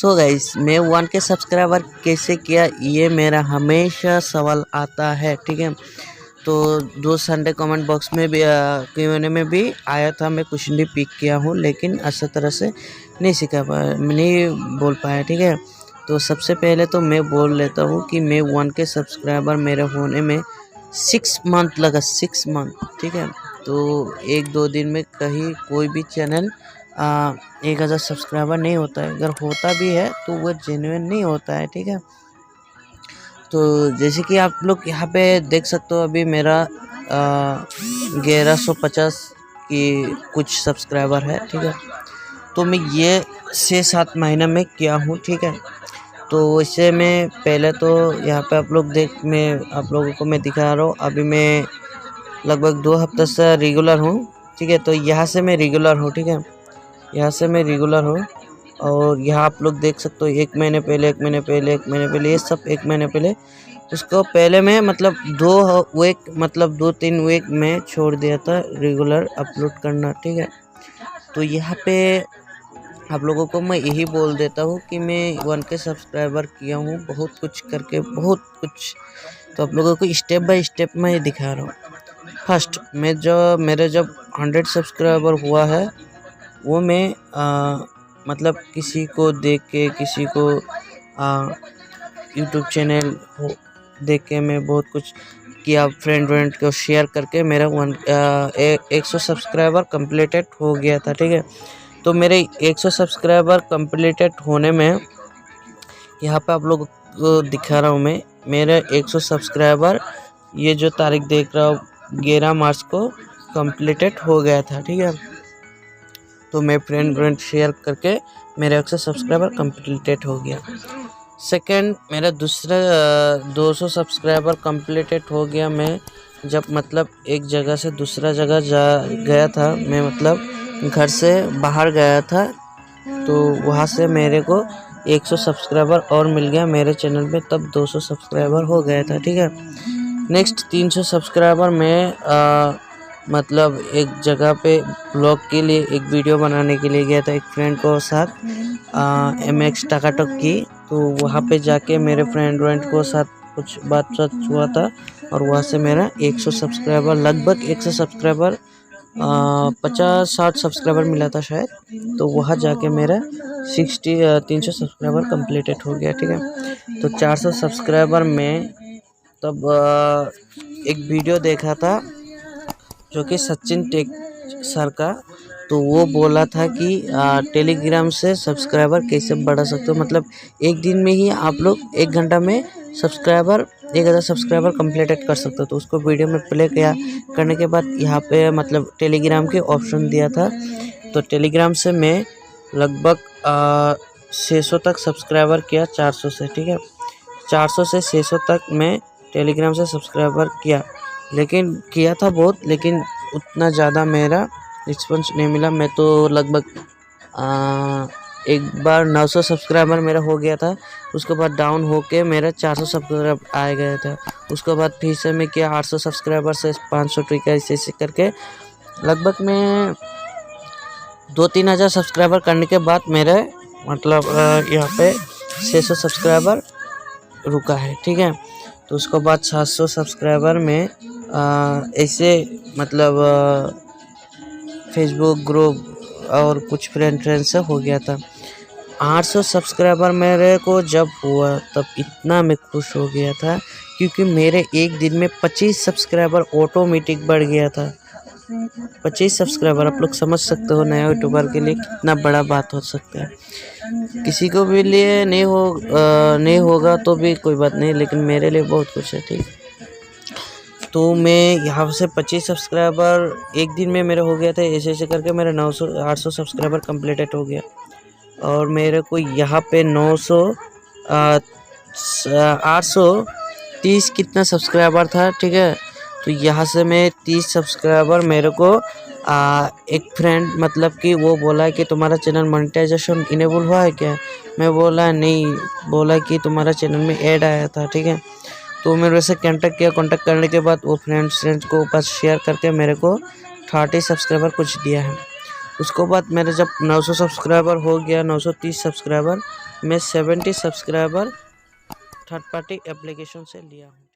So guys, मैं 1K subscriber कैसे किया, ये मेरा हमेशा सवाल आता है। ठीक है, तो दो संडे कमेंट बॉक्स में भी Q&A में भी आया था। मैं क्वेश्चन भी पिक किया हूँ, लेकिन अच्छी तरह से नहीं सीखा पाया, नहीं बोल पाया। ठीक है, तो सबसे पहले तो मैं बोल लेता हूँ कि मैं 1K सब्सक्राइबर मेरे होने में 6 मंथ लगा, 6 मंथ। ठीक है, तो 1-2 दिन में कहीं कोई भी चैनल 1000 सब्सक्राइबर नहीं होता है। अगर होता भी है तो वो जेन्युइन नहीं होता है। ठीक है, तो जैसे कि आप लोग यहाँ पे देख सकते हो, अभी मेरा 1150 की कुछ सब्सक्राइबर है। ठीक है, तो मैं ये 6-7 महीने में किया हूँ। ठीक है, तो इससे मैं पहले तो यहाँ पे मैं आप लोगों को मैं दिखा रहा हूँ। अभी मैं लगभग 2 हफ्ते से रेगुलर हूँ। ठीक है, तो यहाँ से मैं रेगुलर हूँ। ठीक है, यहाँ से मैं रेगुलर हूँ, और यहाँ आप लोग देख सकते हो 1 महीने पहले, 1 महीने पहले, 1 महीने पहले, ये सब 1 महीने पहले। उसको पहले मैं मतलब 2-3 वीक में छोड़ दिया था रेगुलर अपलोड करना। ठीक है, तो यहाँ पे आप लोगों को मैं यही बोल देता हूँ कि मैं 1K सब्सक्राइबर किया हूँ, बहुत कुछ करके, बहुत कुछ। तो आप लोगों को स्टेप बाय स्टेप मैं दिखा रहा हूँ। फर्स्ट मेरे जब 100 सब्सक्राइबर हुआ है, वो मैं मतलब किसी को देख के, किसी को यूट्यूब चैनल देख के मैं बहुत कुछ किया, फ्रेंड को शेयर करके मेरा 100 सब्सक्राइबर कंप्लीटेड हो गया था। ठीक है, तो मेरे 100 सब्सक्राइबर कंप्लीटेड होने में यहाँ पे आप लोग को दिखा रहा हूँ मैं, मेरे 100 सब्सक्राइबर, ये जो तारीख देख रहा हूँ 11 मार्च को कंप्लीटेड हो गया था। ठीक है, तो मैं फ्रेंड शेयर करके मेरे 100 सब्सक्राइबर कंप्लीटेड हो गया। सेकंड, मेरा दूसरा 200 सब्सक्राइबर कंप्लीटेड हो गया। मैं जब मतलब एक जगह से दूसरा जगह गया था, मैं मतलब घर से बाहर गया था, तो वहाँ से मेरे को 100 सब्सक्राइबर और मिल गया मेरे चैनल पे, तब 200 सब्सक्राइबर हो गया था। ठीक है, नेक्स्ट 300 सब्सक्राइबर में मतलब एक जगह पे ब्लॉग के लिए एक वीडियो बनाने के लिए गया था एक फ्रेंड को साथ, MX टकाटक की। तो वहाँ पे जाके मेरे फ्रेंड को साथ कुछ बात हुआ था, और वहाँ से मेरा 100 सब्सक्राइबर, लगभग 100 सब्सक्राइबर 50-60 सब्सक्राइबर मिला था शायद। तो वहाँ जाके मेरा 300 सब्सक्राइबर कंप्लीटेड हो गया। ठीक है, तो 400 सब्सक्राइबर में तब एक वीडियो देखा था जो कि सचिन टेक सर का, तो वो बोला था कि टेलीग्राम से सब्सक्राइबर कैसे बढ़ा सकते हो, मतलब एक दिन में ही आप लोग 1 घंटा में 1000 सब्सक्राइबर कंप्लीटेड कर सकते हो। तो उसको वीडियो में प्ले किया, करने के बाद यहाँ पे मतलब टेलीग्राम के ऑप्शन दिया था। तो टेलीग्राम से मैं लगभग 600 तक सब्सक्राइबर किया, 400 से। ठीक है, 400 से 600 तक मैं टेलीग्राम से सब्सक्राइबर किया, लेकिन किया था बहुत, लेकिन उतना ज़्यादा मेरा रिस्पॉन्स नहीं मिला। मैं तो लगभग एक बार 900 सब्सक्राइबर मेरा हो गया था, उसके बाद डाउन होके मेरा 400 सब्सक्राइबर आ गया था। उसके बाद फिर से मैं किया 800 सब्सक्राइबर से 500 ट्रिक, ऐसे करके लगभग मैं 2-3 हज़ार सब्सक्राइबर करने के बाद मेरे मतलब यहाँ पे 600 सब्सक्राइबर रुका है। ठीक है, तो उसके बाद 700 सब्सक्राइबर में ऐसे मतलब फेसबुक ग्रुप और कुछ फ्रेंड से हो गया था। 800 सब्सक्राइबर मेरे को जब हुआ, तब इतना मैं खुश हो गया था, क्योंकि मेरे एक दिन में 25 सब्सक्राइबर ऑटोमेटिक बढ़ गया था। 25 सब्सक्राइबर, आप लोग समझ सकते हो नया यूट्यूबर के लिए कितना बड़ा बात हो सकता है। किसी को भी लिए नहीं होगा तो भी कोई बात नहीं, लेकिन मेरे लिए बहुत कुछ है। ठीक, तो मैं यहाँ से 25 सब्सक्राइबर एक दिन में मेरे हो गया था। ऐसे करके मेरे 800 सब्सक्राइबर कंप्लीटेड हो गया, और मेरे को यहाँ पे 830 कितना सब्सक्राइबर था। ठीक है, तो यहाँ से मैं 30 सब्सक्राइबर मेरे को एक फ्रेंड मतलब कि वो बोला कि तुम्हारा चैनल मोनेटाइजेशन इनेबल हुआ है क्या। मैं बोला नहीं, बोला कि तुम्हारा चैनल में ऐड आया था। ठीक है, तो मेरे से कांटेक्ट किया, कांटेक्ट करने के बाद वो फ्रेंड्स को बस शेयर करके मेरे को 30 सब्सक्राइबर कुछ दिया है। उसके बाद मेरे जब 900 सब्सक्राइबर हो गया, 930 सब्सक्राइबर, मैं 70 सब्सक्राइबर थर्ड पार्टी एप्लीकेशन से लिया हूँ।